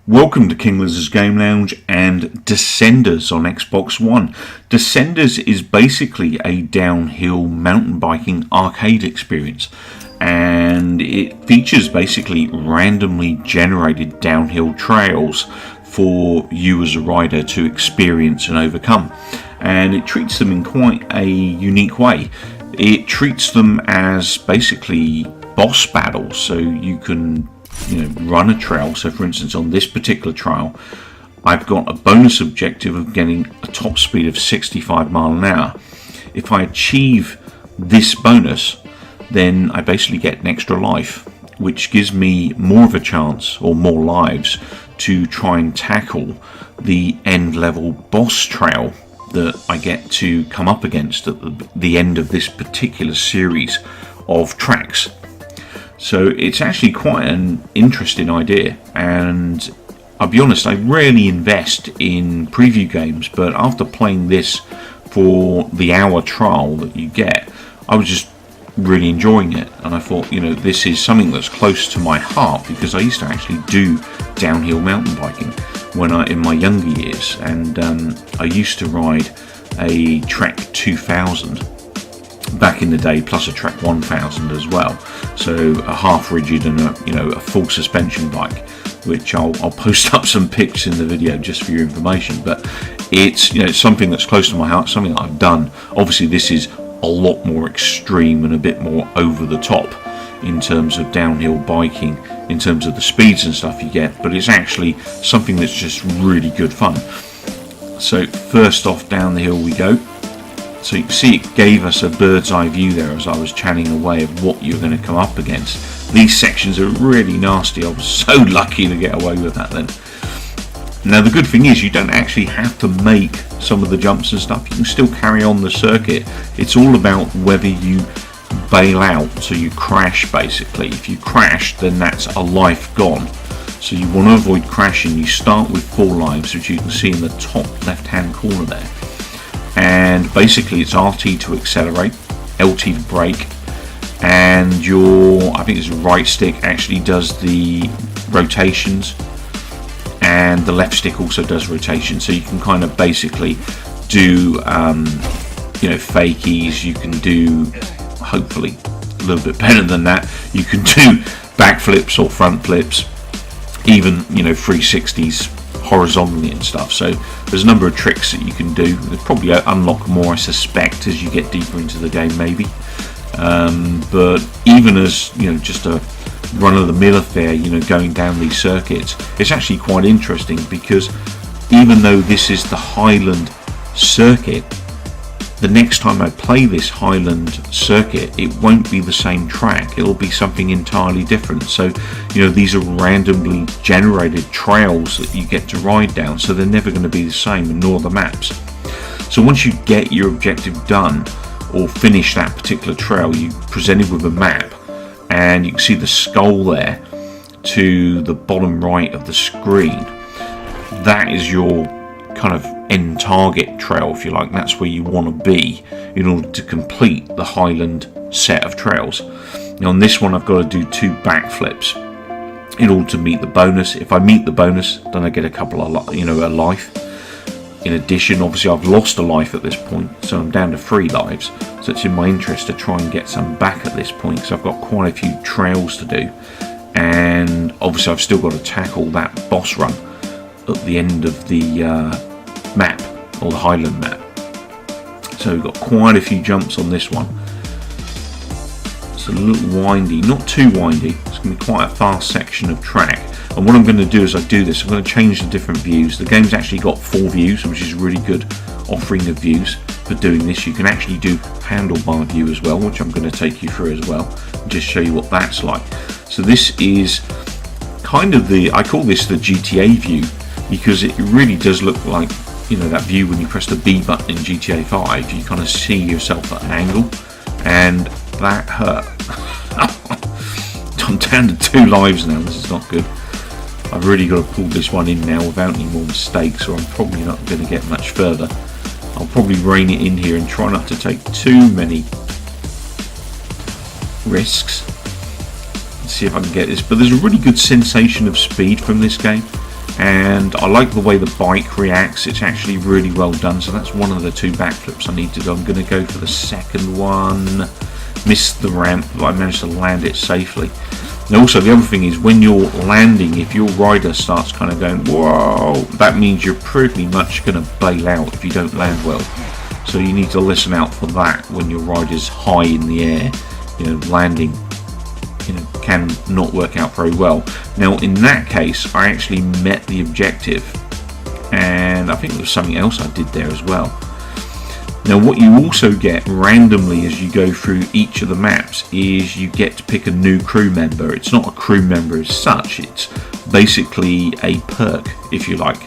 Welcome to King Liz's Game Lounge and Decenders on Xbox One. Decenders is basically a downhill mountain biking arcade experience, and it features basically randomly generated downhill trails for you as a rider to experience and overcome. And it treats them in quite a unique way. It treats them as basically boss battles, so you can run a trail. So for instance, on this particular trail, I've got a bonus objective of getting a top speed of 65 miles an hour. If I achieve this bonus, then I basically get an extra life, which gives me more of a chance, or more lives, to try and tackle the end level boss trail that I get to come up against at the end of this particular series of tracks. So it's actually quite an interesting idea, and I'll be honest, I rarely invest in preview games, but after playing this for the hour trial that you get, I was just really enjoying it, and I thought, this is something that's close to my heart, because I used to actually do downhill mountain biking in my younger years, and I used to ride a Trek 2000 back in the day, plus a Trek 1000 as well. So a half rigid and a full suspension bike, which I'll post up some pics in the video just for your information. But it's something that's close to my heart, something that I've done. Obviously, this is a lot more extreme and a bit more over the top in terms of downhill biking, in terms of the speeds and stuff you get. But it's actually something that's just really good fun. So first off, down the hill we go. So you can see it gave us a bird's eye view there as I was chatting away of what you're going to come up against. These sections are really nasty. I was so lucky to get away with that then. Now the good thing is you don't actually have to make some of the jumps and stuff. You can still carry on the circuit. It's all about whether you bail out, so you crash basically. If you crash, then that's a life gone. So you want to avoid crashing. You start with 4 lives, which you can see in the top left hand corner there. And basically it's RT to accelerate, LT to brake, and I think it's right stick actually does the rotations, and the left stick also does rotation. So you can kind of basically do fakies. You can do, hopefully a little bit better than that, you can do backflips or front flips, even 360s horizontally and stuff. So there's a number of tricks that you can do. There's probably unlock more, I suspect, as you get deeper into the game, maybe. But even as just a run-of-the-mill affair, going down these circuits, it's actually quite interesting, because even though this is the Highland circuit, the next time I play this Highland circuit, it won't be the same track. It'll be something entirely different. So, these are randomly generated trails that you get to ride down, so they're never going to be the same, and nor the maps. So once you get your objective done, or finish that particular trail, you're presented with a map, and you can see the skull there to the bottom right of the screen. That is your kind of end target trail, if you like. That's where you want to be in order to complete the Highland set of trails. Now on this one I've got to do 2 backflips in order to meet the bonus. If I meet the bonus, then I get a couple of a life. In addition, obviously I've lost a life at this point, so I'm down to 3 lives. So it's in my interest to try and get some back at this point, because I've got quite a few trails to do, and obviously I've still got to tackle that boss run at the end of the map, or the Highland map. So we've got quite a few jumps on this one. It's a little windy, not too windy. It's going to be quite a fast section of track. And what I'm going to do as I do this, I'm going to change the different views. The game's actually got 4 views, which is really good offering of views for doing this. You can actually do handlebar view as well, which I'm going to take you through as well, and just show you what that's like. So this is kind of I call this the GTA view, because it really does look like that view when you press the B button in GTA 5. You kind of see yourself at an angle, and that hurt. I'm down to 2 lives now. This is not good. I've really got to pull this one in now without any more mistakes, or I'm probably not going to get much further. I'll probably rein it in here and try not to take too many risks. Let's see if I can get this, but there's a really good sensation of speed from this game, and I like the way the bike reacts. It's actually really well done. So that's one of the 2 backflips I need to do. I'm going to go for the second one. Missed the ramp, but I managed to land it safely. And also the other thing is, when you're landing, if your rider starts kind of going whoa, that means you're pretty much going to bail out if you don't land well. So you need to listen out for that when your rider's high in the air. Landing can not work out very well. Now in that case, I actually met the objective, and I think there was something else I did there as well. Now what you also get randomly as you go through each of the maps is you get to pick a new crew member. It's not a crew member as such, it's basically a perk, if you like.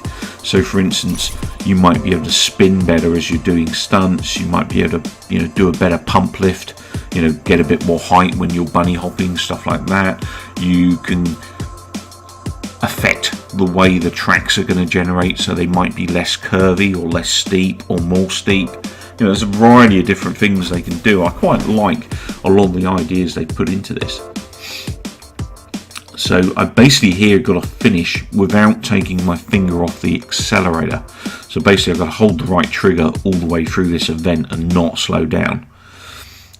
So for instance, you might be able to spin better as you're doing stunts. You might be able to do a better pump lift, get a bit more height when you're bunny hopping, stuff like that. You can affect the way the tracks are going to generate, so they might be less curvy or less steep or more steep. There's a variety of different things they can do. I quite like a lot of the ideas they put into this. So I basically here got to finish without taking my finger off the accelerator. So basically I've got to hold the right trigger all the way through this event and not slow down.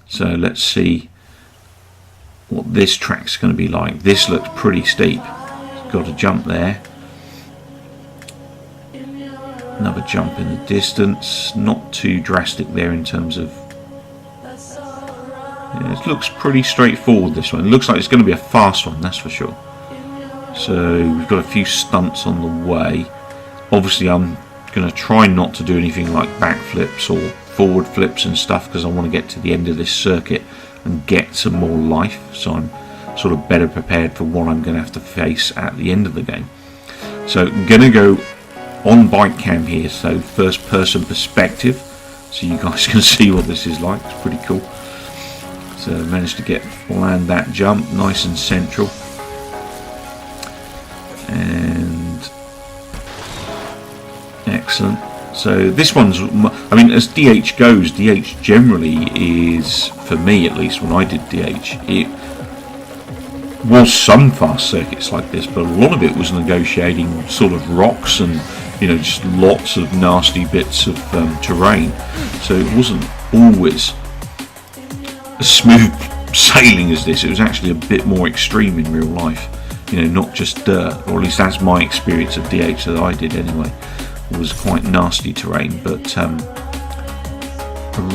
So let's see what this track's going to be like. This looks pretty steep. Got a jump there. Another jump in the distance. Not too drastic there in terms of... it looks pretty straightforward, this one. It looks like it's going to be a fast one, that's for sure. So we've got a few stunts on the way. Obviously I'm going to try not to do anything like backflips or forward flips and stuff, because I want to get to the end of this circuit and get some more life, so I'm sort of better prepared for what I'm going to have to face at the end of the game. So I'm going to go on bike cam here, so first person perspective, so you guys can see what this is like. It's pretty cool. So I managed to land that jump nice and central, and excellent. So this one's, I mean, as DH goes, DH generally is, for me at least when I did DH, it was some fast circuits like this, but a lot of it was negotiating sort of rocks and just lots of nasty bits of terrain. So it wasn't always as smooth sailing as this. It was actually a bit more extreme in real life, not just dirt, or at least that's my experience of DH that I did anyway. It was quite nasty terrain, but I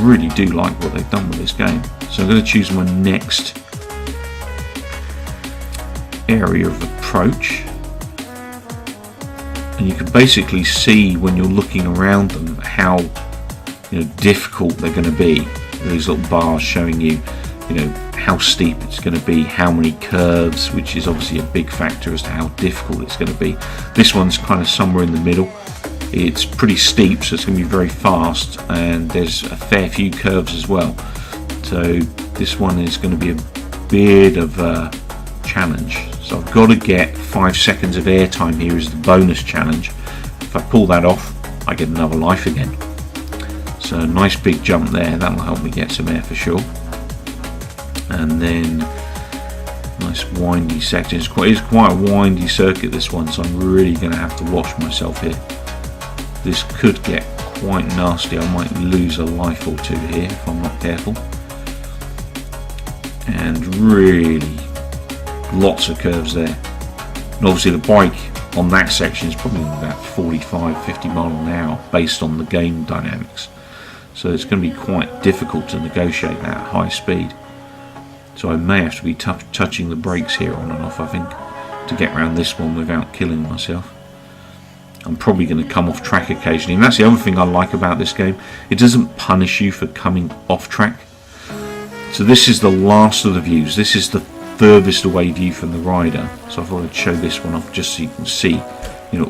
really do like what they've done with this game. So I'm going to choose my next area of approach, and you can basically see when you're looking around them how difficult they're going to be. These little bars showing you how steep it's going to be, how many curves, which is obviously a big factor as to how difficult it's going to be. This one's kind of somewhere in the middle. It's pretty steep, so it's going to be very fast, and there's a fair few curves as well. So this one is going to be a bit of a challenge. So I've got to get 5 seconds of airtime here as the bonus challenge. If I pull that off, I get another life again. So a nice big jump there, that'll help me get some air for sure. And then nice windy section. It's quite a windy circuit, this one, so I'm really going to have to watch myself here. This could get quite nasty. I might lose a life or two here if I'm not careful. And really lots of curves there. And obviously the bike on that section is probably about 45-50 miles an hour based on the game dynamics. So it's going to be quite difficult to negotiate that at high speed. So I may have to be touching the brakes here on and off, I think, to get around this one without killing myself. I'm probably going to come off track occasionally, and that's the other thing I like about this game. It doesn't punish you for coming off track. So this is the last of the views. This is the furthest away view from the rider. So I thought I'd show this one off just so you can see,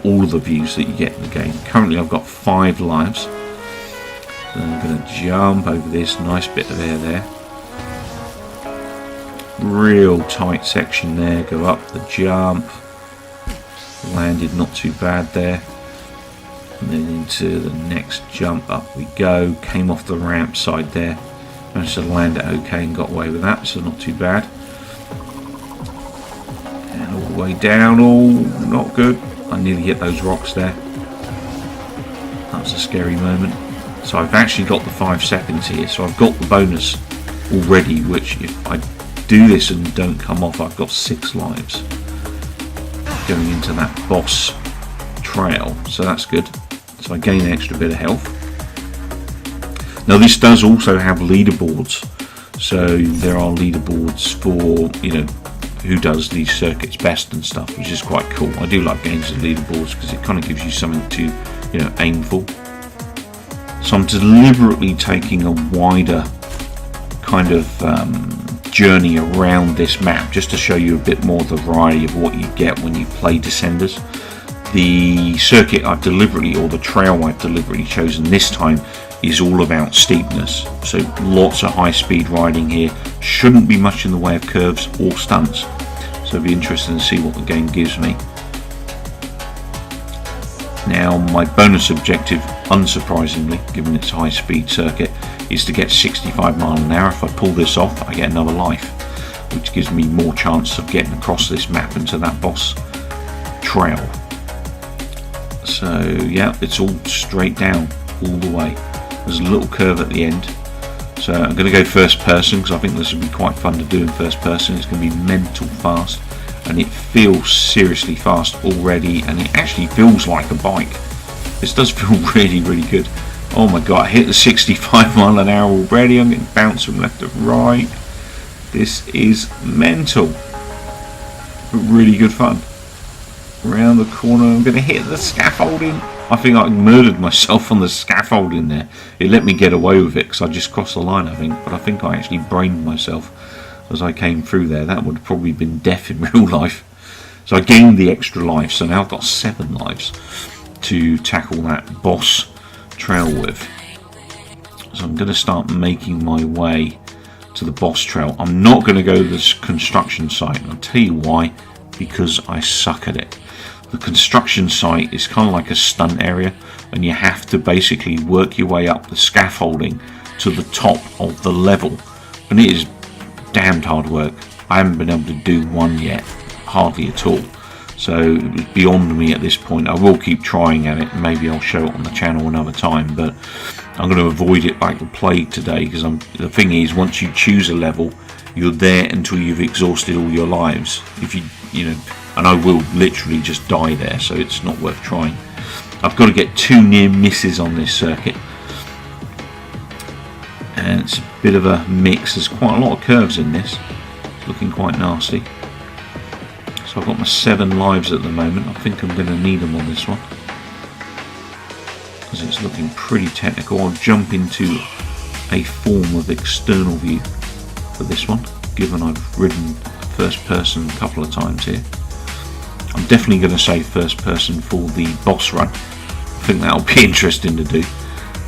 all of the views that you get in the game. Currently I've got 5 lives. So I'm going to jump over this nice bit of air there. Real tight section there. Go up the jump. Landed not too bad there, and then into the next jump, up we go. Came off the ramp side there. Managed to land it okay and got away with that, so not too bad. And all the way down, oh, not good. I nearly hit those rocks there. That was a scary moment. So I've actually got the 5 seconds here, so I've got the bonus already, which if I do this and don't come off, I've got 6 lives going into that boss trail, so that's good. So I gain an extra bit of health. Now this does also have leaderboards, so there are leaderboards for, you know, who does these circuits best and stuff, which is quite cool. I do like games with leaderboards because it kind of gives you something to, you know, aim for. So I'm deliberately taking a wider kind of journey around this map just to show you a bit more of the variety of what you get when you play Descenders. The circuit I've deliberately, or the trail I've deliberately chosen this time, is all about steepness, so lots of high speed riding here. Shouldn't be much in the way of curves or stunts, so it'll be interesting to see what the game gives me. Now my bonus objective, unsurprisingly given its high speed circuit, is to get 65 miles an hour. If I pull this off, I get another life, which gives me more chance of getting across this map into that boss trail. So yeah, it's all straight down all the way. There's a little curve at the end, so I'm going to go first person because I think this will be quite fun to do in first person. It's going to be mental fast, and it feels seriously fast already, and it actually feels like a bike. This does feel really, really good. Oh my god, I hit the 65 mile an hour already. I'm getting bounced from left to right. This is mental, but really good fun. Around the corner, I'm going to hit the scaffolding. I think I murdered myself on the scaffolding there. It let me get away with it because I just crossed the line, I think, but I think I actually brained myself as I came through there. That would have probably been death in real life. So I gained the extra life, so now I've got 7 lives to tackle that boss trail with. So I'm going to start making my way to the boss trail. I'm not going to go to this construction site, and I'll tell you why, because I suck at it. The construction site is kind of like a stunt area, and you have to basically work your way up the scaffolding to the top of the level, and it is damned hard work. I haven't been able to do one yet, hardly at all, so it was beyond me at this point. I will keep trying at it, maybe I'll show it on the channel another time, but I'm going to avoid it like the plague today, because the thing is, once you choose a level, you're there until you've exhausted all your lives. If you know, and I will literally just die there, so it's not worth trying. I've got to get 2 near misses on this circuit, and it's a bit of a mix. There's quite a lot of curves in this. It's looking quite nasty. So I've got my 7 lives at the moment. I think I'm going to need them on this one because it's looking pretty technical. I'll jump into a form of external view for this one, given I've ridden first person a couple of times here. I'm definitely going to say first person for the boss run. I think that'll be interesting to do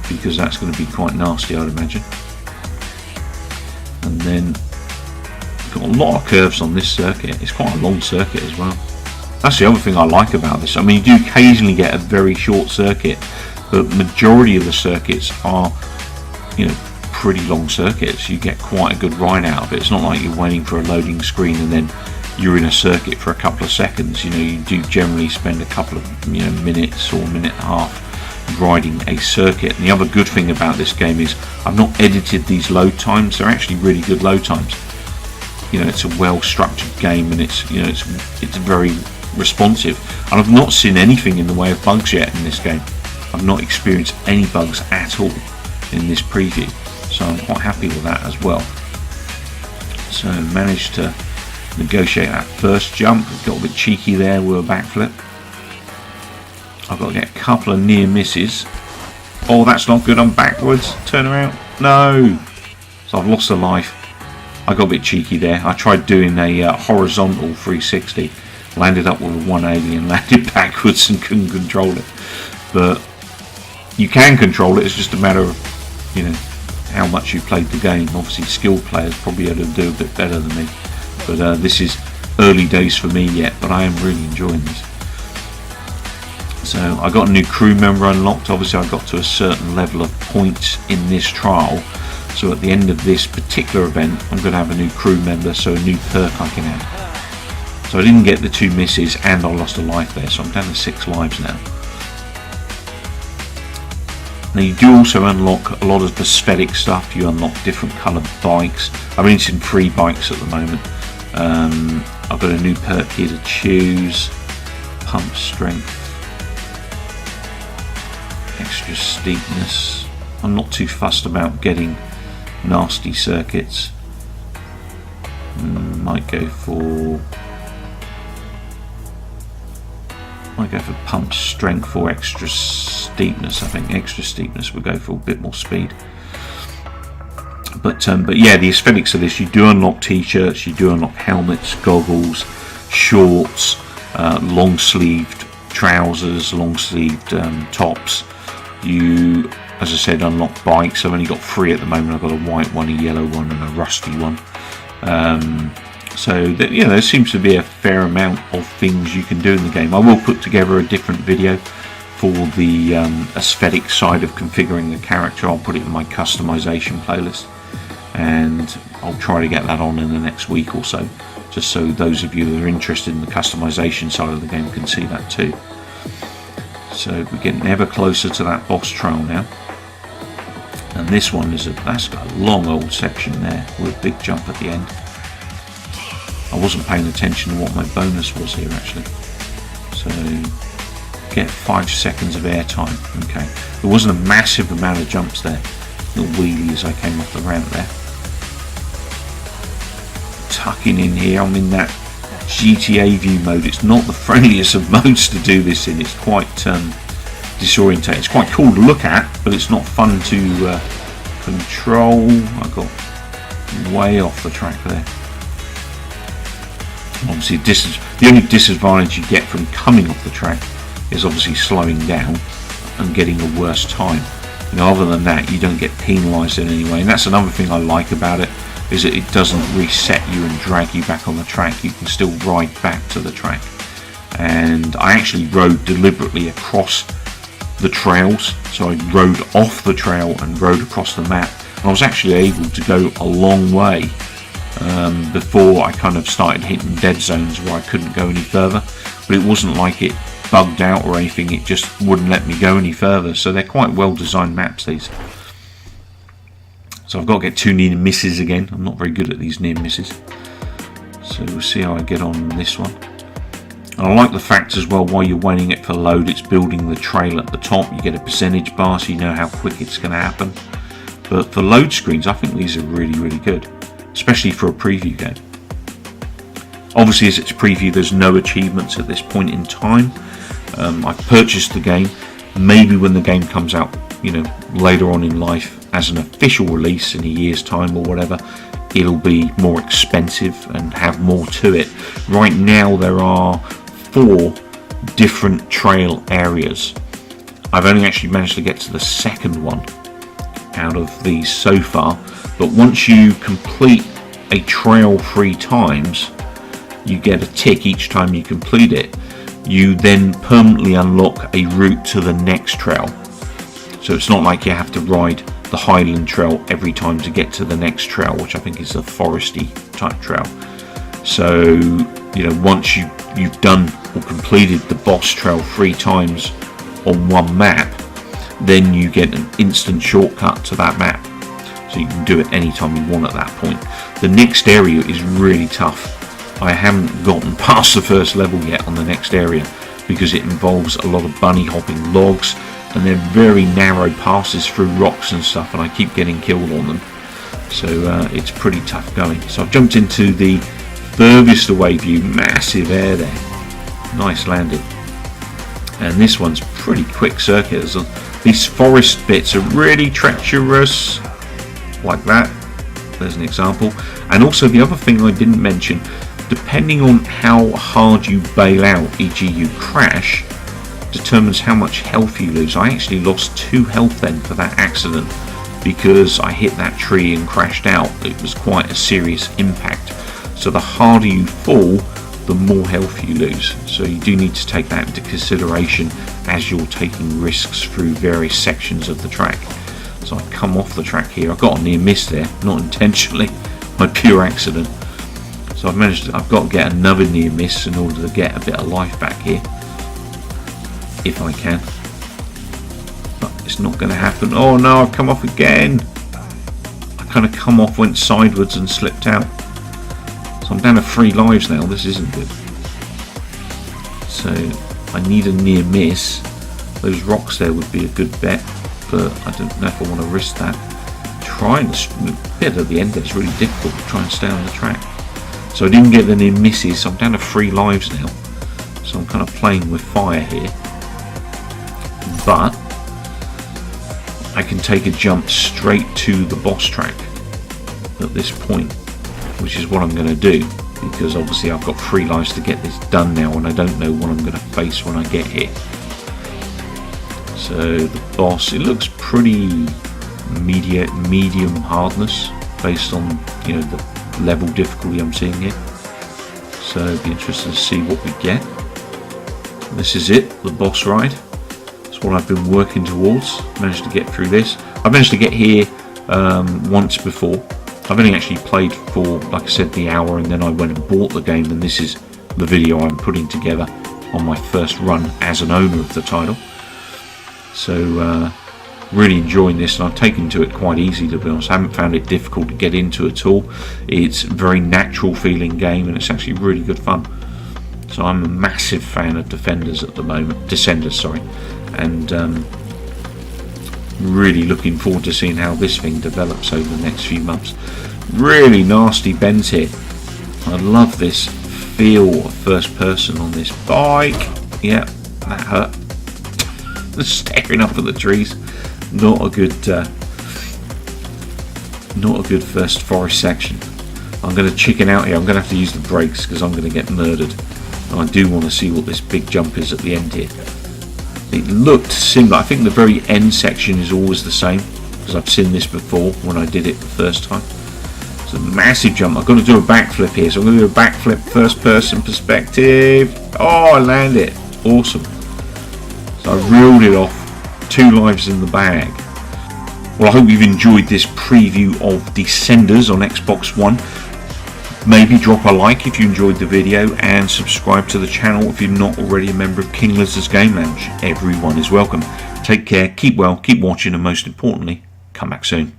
because that's going to be quite nasty, I'd imagine. And then got a lot of curves on this circuit. It's quite a long circuit as well. That's the other thing I like about this. I mean, you do occasionally get a very short circuit, but the majority of the circuits are, you know, pretty long circuits. You get quite a good ride out of it. It's not like you're waiting for a loading screen and then you're in a circuit for a couple of seconds. You know, you do generally spend a couple of, you know, minutes or a minute and a half riding a circuit. And the other good thing about this game is I've not edited these load times. They're actually really good load times. You know, it's a well-structured game, and it's, you know, it's very responsive. And I've not seen anything in the way of bugs yet in this game. I've not experienced any bugs at all in this preview, so I'm quite happy with that as well. So managed to negotiate that first jump. Got a bit cheeky there with a backflip. I've got to get a couple of near misses. Oh, that's not good. I'm backwards. Turn around. No. So I've lost a life. I got a bit cheeky there. I tried doing a horizontal 360. Landed up with a 180 and landed backwards and couldn't control it. But you can control it. It's just a matter of, you know, how much you played the game. Obviously, skilled players probably able to do a bit better than me. But this is early days for me yet, but I am really enjoying this. So I got a new crew member unlocked. Obviously I got to a certain level of points in this trial So at the end of this particular event, I'm going to have a new crew member, so a new perk I can add. So I didn't get the 2 misses and I lost a life there, so I'm down to 6 lives now. Now you do also unlock a lot of aesthetic stuff. You unlock different coloured bikes. I'm using 3 bikes at the moment. I've got a new perk here to choose. Pump strength. Extra steepness. I'm not too fussed about getting nasty circuits. Might go for pump strength or extra steepness. I think extra steepness would go for a bit more speed. But yeah, the aesthetics of this, you do unlock t-shirts, you do unlock helmets, goggles, shorts, long sleeved trousers, long sleeved tops. You, as I said, unlock bikes. I've only got 3 at the moment. I've got a white one, a yellow one and a rusty one. So that, you know, there seems to be a fair amount of things you can do in the game. I will put together a different video for the aesthetic side of configuring the character. I'll put it in my customization playlist, and I'll try to get that on in the next week or so, just so those of you that are interested in the customization side of the game can see that too. So we're getting ever closer to that boss trail now, and this one is that's got a long old section there with a big jump at the end. I wasn't paying attention to what my bonus was here actually. So get 5 seconds of air time. Okay, there wasn't a massive amount of jumps there. Little wheelie as I came off the ramp there. Tucking in here, I'm in that GTA view mode. It's not the friendliest of modes to do this in. It's quite disorientating. It's quite cool to look at, but it's not fun to control. I got way off the track there. Obviously, the only disadvantage you get from coming off the track is obviously slowing down and getting a worse time. You know, other than that, you don't get penalised in any way, and that's another thing I like about it, is that it doesn't reset you and drag you back on the track. You can still ride back to the track. And I actually rode deliberately across the trails, so I rode off the trail and rode across the map, and I was actually able to go a long way before I kind of started hitting dead zones where I couldn't go any further. But it wasn't like it bugged out or anything, it just wouldn't let me go any further. So they're quite well designed maps, these. So I've got to get 2 near misses again. I'm not very good at these near misses, so we'll see how I get on this one. And I like the fact as well, while you're waiting it for load, it's building the trail at the top. You get a percentage bar so you know how quick it's going to happen. But for load screens, I think these are really good, especially for a preview game. Obviously, as it's a preview, there's no achievements at this point in time. I've purchased the game. Maybe when the game comes out, you know, later on in life as an official release in a year's time or whatever, it'll be more expensive and have more to it. Right now there are 4 different trail areas. I've only actually managed to get to the second one out of these so far, but once you complete a trail 3 times, you get a tick each time you complete it. You then permanently unlock a route to the next trail. So it's not like you have to ride the Highland Trail every time to get to the next trail, which I think is a foresty type trail. So, you know, once you've done or completed the boss trail 3 times on one map, then you get an instant shortcut to that map. So you can do it anytime you want at that point. The next area is really tough. I haven't gotten past the first level yet on the next area because it involves a lot of bunny hopping logs, and they're very narrow passes through rocks and stuff, and I keep getting killed on them. So it's pretty tough going. So I've jumped into the furthest away view, massive air there, nice landing. And this one's pretty quick circuit. These forest bits are really treacherous, like that. There's an example. And also the other thing I didn't mention, depending on how hard you bail out, e.g. you crash, determines how much health you lose. I actually lost 2 health then for that accident because I hit that tree and crashed out. It was quite a serious impact. So the harder you fall, the more health you lose. So you do need to take that into consideration as you're taking risks through various sections of the track. So I come off the track here. I got a near miss there, not intentionally, by pure accident. So I've got to get another near miss in order to get a bit of life back here, if I can. But it's not going to happen. Oh no, I've come off again. I kind of come off, went sideways and slipped out. So I'm down to 3 lives now. This isn't good. So I need a near miss. Those rocks there would be a good bet, but I don't know if I want to risk that. Trying the bit at the end there is really difficult to try and stay on the track. So I didn't get the near misses, so I'm down to 3 lives now. So I'm kind of playing with fire here. But I can take a jump straight to the boss track at this point, which is what I'm going to do, because obviously I've got 3 lives to get this done now, and I don't know what I'm going to face when I get here. So the boss, it looks pretty medium hardness based on, you know, the level difficulty I'm seeing here. So it'd be interesting to see what we get. This is it, the boss ride. That's what I've been working towards. Managed to get through this. I managed to get here once before. I've only actually played for, like I said, the hour, and then I went and bought the game, and this is the video I'm putting together on my first run as an owner of the title. So really enjoying this, and I've taken to it quite easy, to be honest. I haven't found it difficult to get into at all. It's a very natural feeling game, and it's actually really good fun. So I'm a massive fan of Descenders at the moment, and really looking forward to seeing how this thing develops over the next few months. Really nasty bends here. I love this feel of first person on this bike. Yeah, that hurt. Staring up at the trees. Not a good first forest section. I'm going to chicken out here. I'm going to have to use the brakes because I'm going to get murdered. And I do want to see what this big jump is at the end here. It looked similar. I think the very end section is always the same, because I've seen this before when I did it the first time. It's a massive jump. I've got to do a backflip here, so I'm going to do a backflip first person perspective. Oh, I landed it. Awesome. So I reeled it off. 2 lives in the bag. Well, I hope you've enjoyed this preview of Descenders on Xbox One. Maybe drop a like if you enjoyed the video, and subscribe to the channel if you're not already a member of King Lizard's Game Lounge. Everyone is welcome. Take care, keep well, keep watching, and most importantly, come back soon.